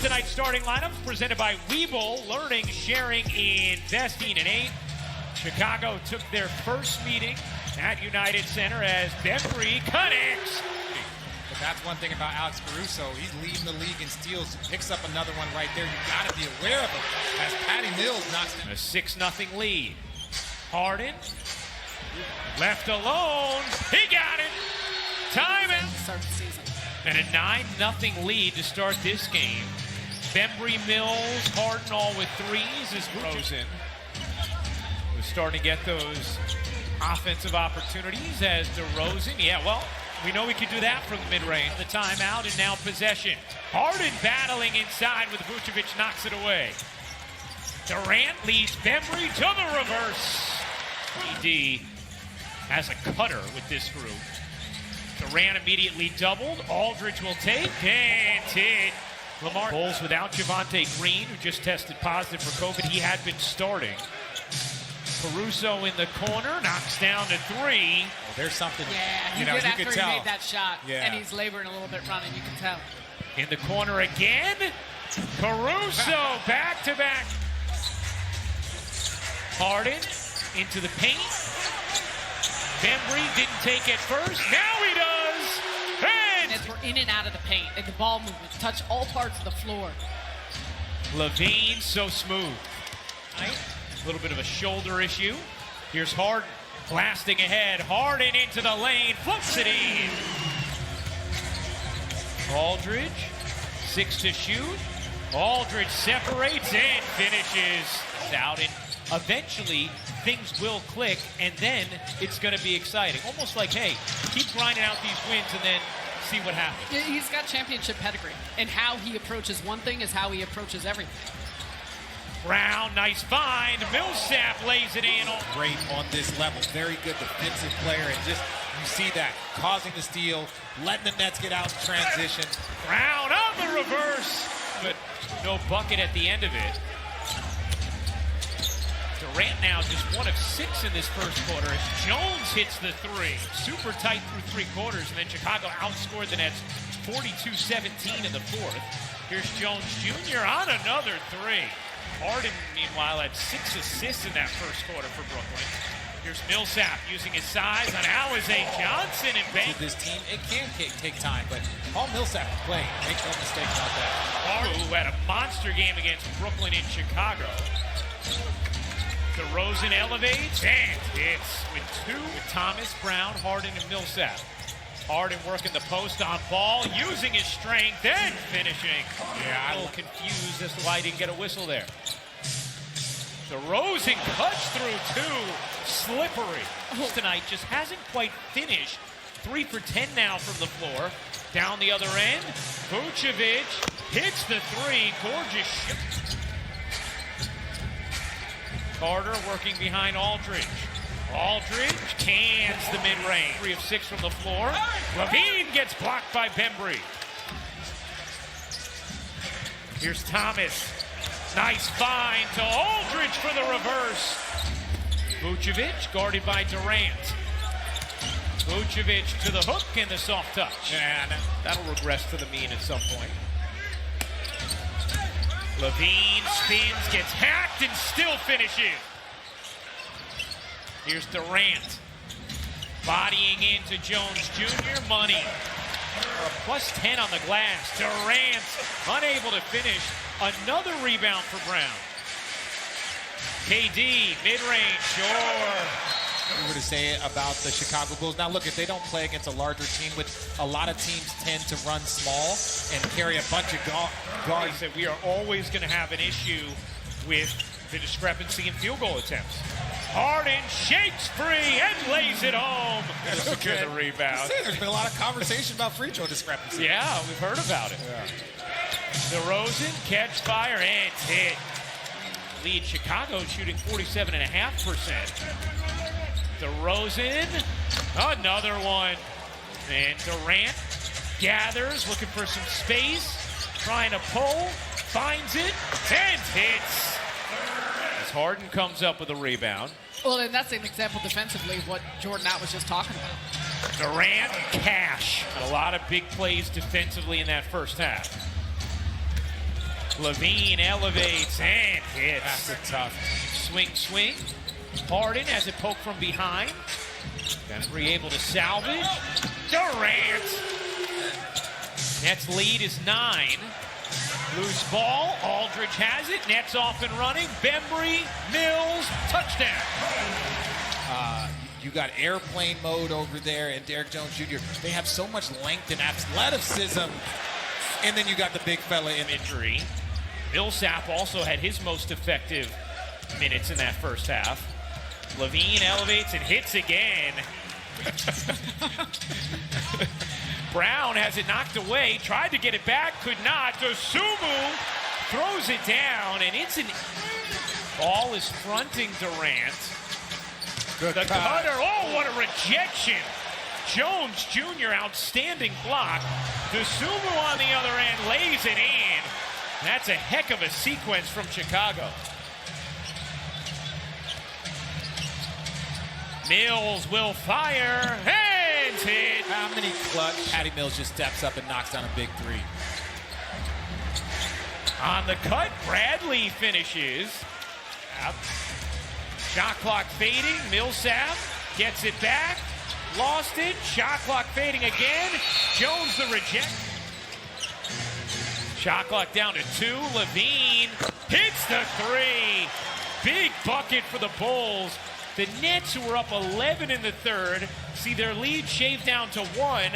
tonight's starting lineups presented by Webull, learning, sharing, investing in 8. Chicago took their first meeting at United Center as Bembry connects. But that's one thing about Alex Caruso. He's leading the league in steals. He picks up another one right there. You got to be aware of him as Patty Mills knocks him. A 6-0 lead. Harden left alone. He got it. Timeout. Start the season. And a 9-0 lead to start this game. Bembry, Mills, Harden all with threes as Rosen was starting to get those offensive opportunities as DeRozan. Yeah, well, we know we could do that from the mid-range. The timeout and now possession. Harden battling inside with Vucevic knocks it away. Durant leads Bembry to the reverse. ED has a cutter with this group. Durant immediately doubled. Aldridge will take and hit. Lamar Bulls without Javonte Green, who just tested positive for COVID. He had been starting. Caruso in the corner, knocks down to 3. Well, there's something, Yeah, he you know, did you after could he tell. made that shot. Yeah. And he's laboring a little bit running, you can tell. In the corner again. Caruso back-to-back. Harden into the paint. Bembry didn't take it first. Now he does. And As we're in and out of the paint, and the ball movement touch all parts of the floor. Levine so smooth. Right? A little bit of a shoulder issue. Here's Harden blasting ahead. Harden into the lane, flips it in. Aldridge, 6 to shoot. Aldridge separates and finishes. Out, and eventually things will click, and then it's going to be exciting. Almost like, hey, keep grinding out these wins and then see what happens. He's got championship pedigree, and how he approaches one thing is how he approaches everything. Brown, nice find. Millsap lays it in. Great on this level. Very good defensive player. And just, you see that, causing the steal, letting the Nets get out in transition. Brown on the reverse, but no bucket at the end of it. Durant now just 1 of 6 in this first quarter as Jones hits the 3. Super tight through 3 quarters, and then Chicago outscored the Nets 42-17 in the 4th. Here's Jones Jr. on another 3. Harden, meanwhile, had 6 assists in that first quarter for Brooklyn. Here's Millsap using his size on Alize Johnson and Banks. With this team, it can take time, but Paul Millsap can play. Make no mistake about that. Who had a monster game against Brooklyn in Chicago. DeRozan elevates and hits with 2 with Thomas, Brown, Harden, and Millsap. Harden working the post on ball, using his strength and finishing. Yeah, I'm a little confused as to why he didn't get a whistle there. DeRozan cuts through 2. Slippery. Tonight just hasn't quite finished. 3 for 10 now from the floor. Down the other end, Vucevic hits the 3. Gorgeous shot. Carter working behind Aldridge. Aldridge cans the mid-range. 3 of 6 from the floor. Levine gets blocked by Bembry. Here's Thomas. Nice find to Aldridge for the reverse. Vucevic guarded by Durant. Vucevic to the hook and the soft touch. And that'll regress to the mean at some point. Levine spins, gets hacked, and still finishes. Here's Durant. Bodying into Jones Jr. Money. A plus 10 on the glass. Durant unable to finish. Another rebound for Brown. KD, mid-range, sure. We were to say it about the Chicago Bulls. Now, look, if they don't play against a larger team, which a lot of teams tend to run small and carry a bunch of guards. Said we are always going to have an issue with the discrepancy in field goal attempts. Harden shakes free and lays it home. Secure the rebound. There's been a lot of conversation about free throw discrepancy. Yeah, we've heard about it. Yeah. DeRozan, catch fire, and hit. Lead Chicago shooting 47.5%. DeRozan, another one. And Durant gathers, looking for some space, trying to pull, finds it, and hits. As Harden comes up with a rebound. Well, and that's an example defensively of what Jordan Ott was just talking about. Durant, cash. A lot of big plays defensively in that first half. Levine elevates and hits. That's a tough. Swing. Harden has it poked from behind. Bembry able to salvage. Durant. Nets lead is 9. Loose ball. Aldridge has it. Nets off and running. Bembry, Mills, touchdown. You got airplane mode over there and Derrick Jones Jr. They have so much length and athleticism. And then you got the big fella in Injury. Millsap also had his most effective minutes in that first half. Levine elevates and hits again. Brown has it knocked away, tried to get it back, could not. Dosunmu throws it down, and it's an... Ball is fronting Durant. Good The pass. cutter, oh, what a rejection. Jones Jr., outstanding block. Dosunmu on the other end lays it in. That's a heck of a sequence from Chicago. Mills will fire, hands hit. How many clutch? Patty Mills just steps up and knocks down a big three. On the cut, Bradley finishes. Yep. Shot clock fading, Millsap gets it back, lost it, shot clock fading again. Jones the reject. Shot clock down to 2, Levine hits the 3. Big bucket for the Bulls. The Nets, who were up 11 in the third, see their lead shaved down to 1.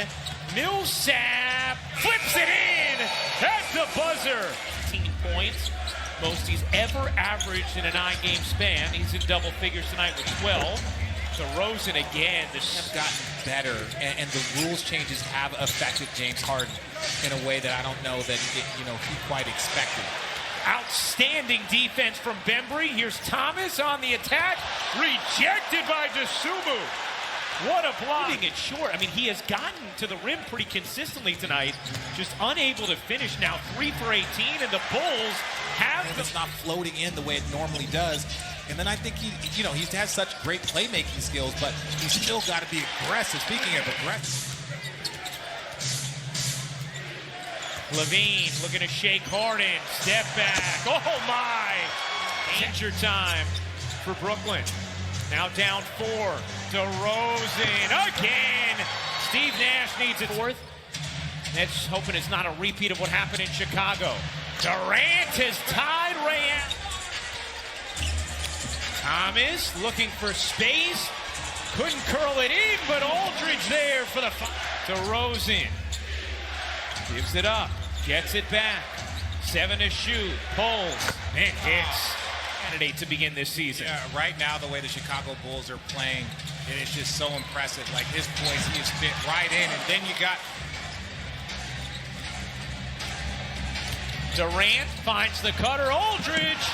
Millsap flips it in at the buzzer. 18 points, most he's ever averaged in a 9-game span. He's in double figures tonight with 12. DeRozan again. This Have gotten better, and the rules changes have affected James Harden in a way that I don't know that he quite expected. outstanding defense from Bembry. Here's Thomas on the attack, rejected by Dosunmu. What a block. Keeping it short. I mean, he has gotten to the rim pretty consistently tonight, just unable to finish. Now 3 for 18, and the Bulls have and it's not floating in the way it normally does. And then I think he has such great playmaking skills, but he's still got to be aggressive. Speaking of aggressive. Levine looking to shake Harden. Step back. Oh, my. Danger time for Brooklyn. Now down 4. DeRozan again. Steve Nash needs it. Fourth. Nets hoping it's not a repeat of what happened in Chicago. Durant has tied Ryan. Thomas looking for space. Couldn't curl it in, but Aldridge there for the DeRozan. Gives it up. Gets it back. 7 to shoot. Pulls. And hits. Candidate to begin this season. Yeah, right now, the way the Chicago Bulls are playing, it is just so impressive. Like his points, he is fit right in. And then you got Durant finds the cutter. Aldridge.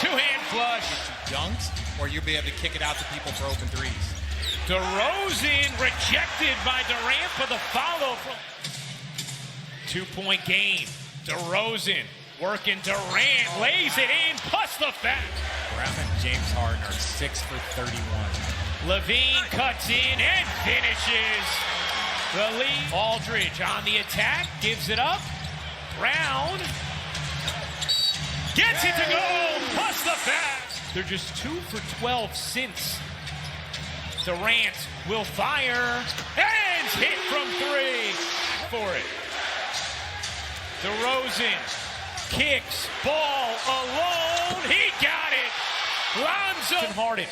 Two-hand flush. dunks, or you'll be able to kick it out to people for open threes. DeRozan rejected by Durant for the follow. 2-point game. DeRozan working Durant, lays it in, plus the foul. Brown and James Harden are 6 for 31. Levine cuts in and finishes the lead. Aldridge on the attack, gives it up. Brown gets it to go, plus the foul. They're just 2 for 12 since. Durant will fire and hit from 3 for it. DeRozan kicks, ball alone. He got it. Lonzo Harden.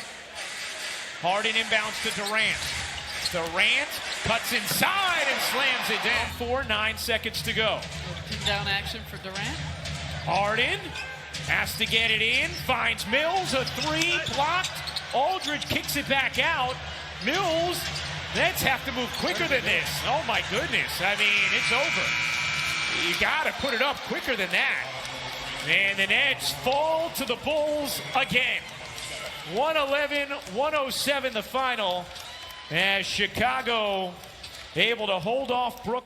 Harden inbounds to Durant. Durant cuts inside and slams it down. 9 seconds to go. Pin down action for Durant. Harden has to get it in. Finds Mills, a 3 blocked. Aldridge kicks it back out. Mills, Nets have to move quicker than this. Oh my goodness. I mean, it's over. You gotta put it up quicker than that. And the Nets fall to the Bulls again. 111-107 the final, as Chicago able to hold off Brooklyn.